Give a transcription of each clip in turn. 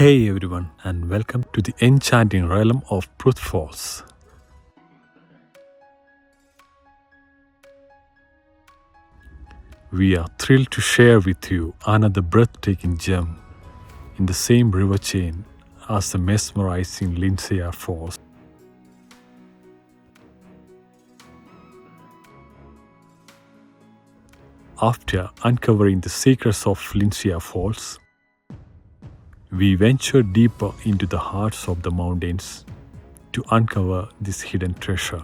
Hey everyone, and welcome to the enchanting realm of Prut Falls. We are thrilled to share with you another breathtaking gem in the same river chain as the mesmerizing Lynsiar Falls. After uncovering the secrets of Lynsiar Falls, we venture deeper into the hearts of the mountains to uncover this hidden treasure.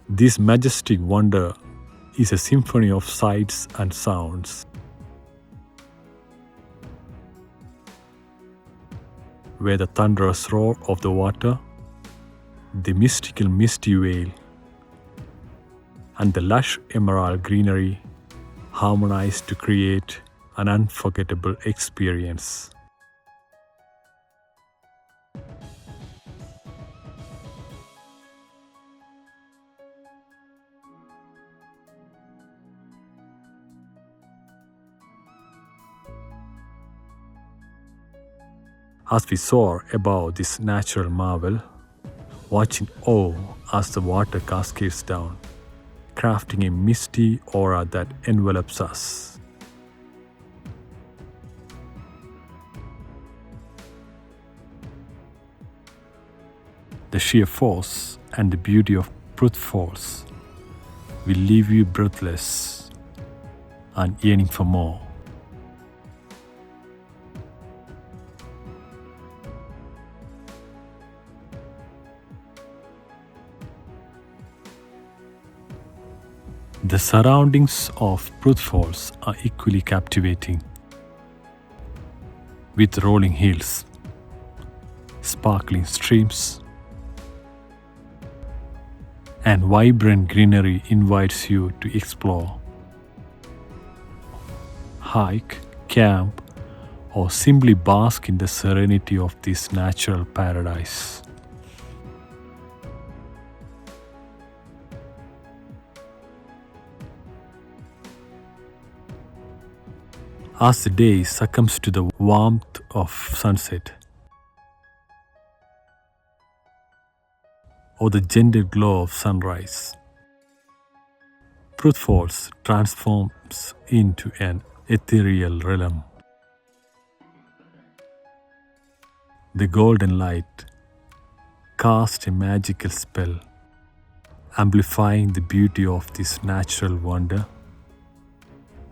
This majestic wonder is a symphony of sights and sounds, where the thunderous roar of the water, the mystical misty veil, and the lush emerald greenery harmonize to create an unforgettable experience. As we soar above this natural marvel, watching awe as the water cascades down, crafting a misty aura that envelops us. The sheer force and the beauty of Prut Falls will leave you breathless and yearning for more. The surroundings of Prut Falls are equally captivating, with rolling hills, sparkling streams, and vibrant greenery invites you to explore, hike, camp, or simply bask in the serenity of this natural paradise. As the day succumbs to the warmth of sunset, or the gentle glow of sunrise, Prut Falls transforms into an ethereal realm. The golden light casts a magical spell, amplifying the beauty of this natural wonder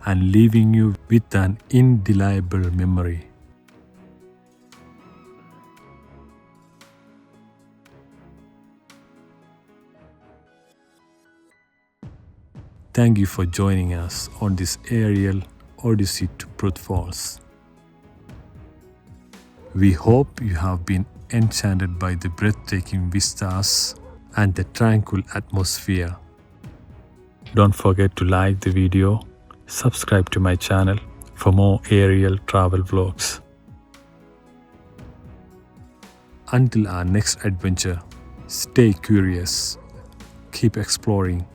and leaving you with an indelible memory. Thank you for joining us on this aerial odyssey to Prut Falls. We hope you have been enchanted by the breathtaking vistas and the tranquil atmosphere. Don't forget to like the video, subscribe to my channel for more aerial travel vlogs. Until our next adventure, stay curious, keep exploring.